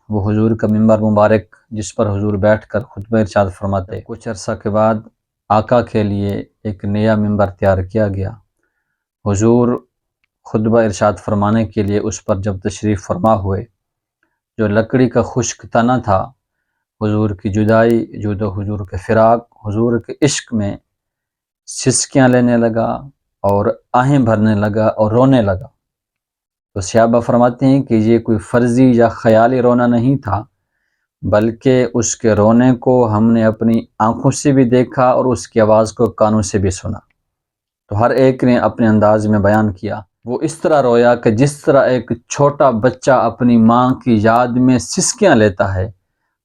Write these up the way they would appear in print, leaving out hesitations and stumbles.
وہ حضور کا ممبر مبارک جس پر حضور بیٹھ کر خطبہ ارشاد فرماتے۔ کچھ عرصہ کے بعد آقا کے لیے ایک نیا ممبر تیار کیا گیا۔ حضور خطبہ ارشاد فرمانے کے لیے اس پر جب تشریف فرما ہوئے، جو لکڑی کا خشک تنا تھا، حضور کی جدائی، حضور کے فراق، حضور کے عشق میں سسکیاں لینے لگا اور آہیں بھرنے لگا اور رونے لگا۔ تو صحابہ فرماتے ہیں کہ یہ کوئی فرضی یا خیالی رونا نہیں تھا، بلکہ اس کے رونے کو ہم نے اپنی آنکھوں سے بھی دیکھا اور اس کی آواز کو کانوں سے بھی سنا۔ تو ہر ایک نے اپنے انداز میں بیان کیا۔ وہ اس طرح رویا کہ جس طرح ایک چھوٹا بچہ اپنی ماں کی یاد میں سسکیاں لیتا ہے،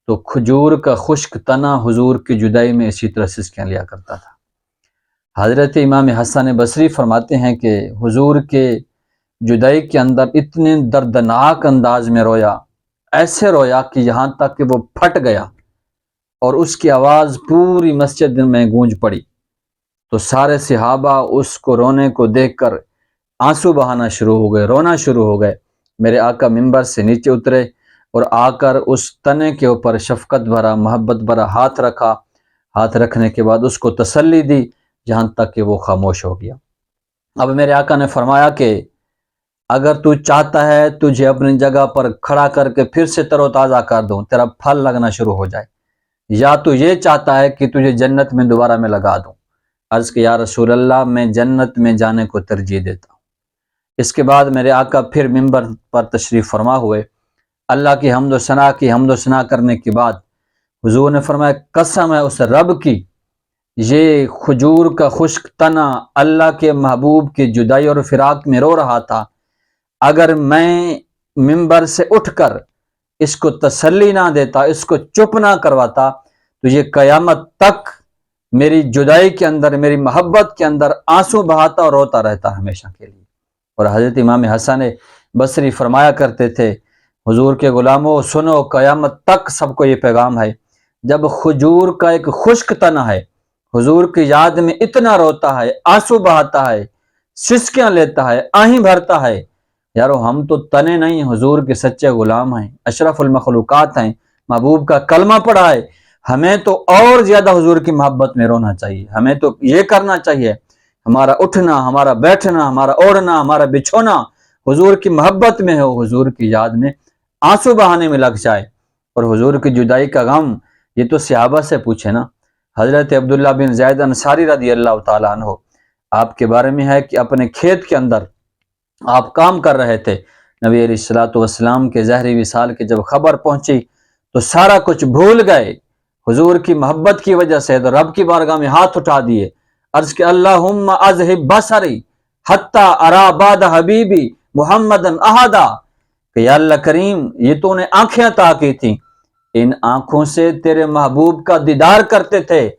تو کھجور کا خشک تنا حضور کی جدائی میں اسی طرح سسکیاں لیا کرتا تھا۔ حضرت امام حسن بصری فرماتے ہیں کہ حضور کے جدائی کے اندر اتنے دردناک انداز میں رویا، ایسے رویا کہ یہاں تک کہ وہ پھٹ گیا اور اس کی آواز پوری مسجد میں گونج پڑی۔ تو سارے صحابہ اس کو رونے کو دیکھ کر آنسو بہانا شروع ہو گئے، رونا شروع ہو گئے۔ میرے آقا ممبر سے نیچے اترے اور آ کر اس تنے کے اوپر شفقت بھرا، محبت بھرا ہاتھ رکھا۔ ہاتھ رکھنے کے بعد اس کو تسلی دی، جہاں تک کہ وہ خاموش ہو گیا۔ اب میرے آقا نے فرمایا کہ اگر تو چاہتا ہے تجھے اپنی جگہ پر کھڑا کر کے پھر سے تر و تازہ کر دوں، تیرا پھل لگنا شروع ہو جائے، یا تو یہ چاہتا ہے کہ تجھے جنت میں دوبارہ میں لگا دوں۔ عرض کہ یا رسول اللہ، میں جنت میں جانے کو ترجیح دیتا ہوں۔ اس کے بعد میرے آقا پھر ممبر پر تشریف فرما ہوئے۔ اللہ کی حمد و ثنا کرنے کے بعد حضور نے فرمایا، قسم ہے اس رب کی، یہ کھجور کا خشک تنا اللہ کے محبوب کی جدائی اور فراق میں رو رہا تھا، اگر میں ممبر سے اٹھ کر اس کو تسلی نہ دیتا، اس کو چپ نہ کرواتا، تو یہ قیامت تک میری جدائی کے اندر، میری محبت کے اندر آنسو بہاتا اور روتا رہتا ہمیشہ کے لیے۔ اور حضرت امام حسن بصری فرمایا کرتے تھے، حضور کے غلاموں سنو، قیامت تک سب کو یہ پیغام ہے، جب کھجور کا ایک خشک تنا ہے، حضور کی یاد میں اتنا روتا ہے، آنسو بہاتا ہے، سسکیاں لیتا ہے، آہیں بھرتا ہے، یارو ہم تو تنے نہیں، حضور کے سچے غلام ہیں، اشرف المخلوقات ہیں، محبوب کا کلمہ پڑھا ہے، ہمیں تو اور زیادہ حضور کی محبت میں رونا چاہیے۔ ہمیں تو یہ کرنا چاہیے، ہمارا اٹھنا، ہمارا بیٹھنا، ہمارا اوڑھنا، ہمارا بچھونا حضور کی محبت میں ہو، حضور کی یاد میں آنسو بہانے میں لگ جائے۔ اور حضور کی جدائی کا غم یہ تو صحابہ سے پوچھے نا۔ حضرت عبداللہ بن زید انصاری رضی اللہ تعالیٰ عنہ، آپ کے بارے میں ہے کہ اپنے کھیت کے اندر آپ کام کر رہے تھے، نبی علیہ الصلوۃ والسلام کے ظہری وصال کی جب خبر پہنچی تو سارا کچھ بھول گئے، حضور کی محبت کی وجہ سے تو رب کی بارگاہ میں ہاتھ اٹھا دیے، عرض کہ اللہم اذہب بصری حتی ارا بعد حبیبی محمدن احدا، کہ یا اللہ کریم، یہ تو نے آنکھیں عطا کی تھیں، ان آنکھوں سے تیرے محبوب کا دیدار کرتے تھے،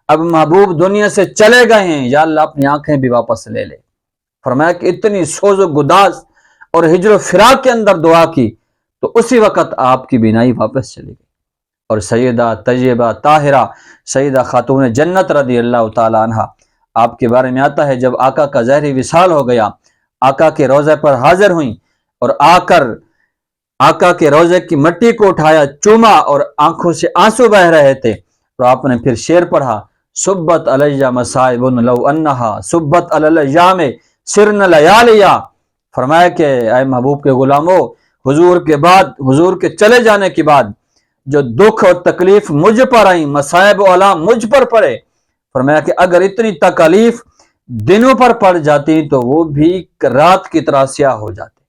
اب محبوب دنیا سے چلے گئے ہیں، یا اللہ اپنی آنکھیں بھی واپس لے لے۔ فرمایا کہ اتنی سوز و گداز اور ہجر و فراق کے اندر دعا کی تو اسی وقت آپ کی بینائی واپس چلی گئی۔ اور سیدہ طیبہ طاہرہ سیدہ خاتون جنت رضی اللہ تعالی عنہ، آپ کے بارے میں آتا ہے، جب آقا کا ظہری وصال ہو گیا، آقا کے روضے پر حاضر ہوئیں اور آ کر آقا کے روضے کی مٹی کو اٹھایا، چوما اور آنکھوں سے آنسو بہ رہے تھے، تو آپ نے پھر شعر پڑھا، صبت علیہ مصائب لو انہا صبت علی الیام سرن لیالیا۔ فرمایا کہ اے محبوب کے غلاموں، حضور کے بعد، حضور کے چلے جانے کے بعد جو دکھ اور تکلیف مجھ پر آئیں، مصائب و آلام مجھ پر پڑے، فرمایا کہ اگر اتنی تکالیف دنوں پر پڑ جاتی تو وہ بھی رات کی طرح سیاہ ہو جاتی۔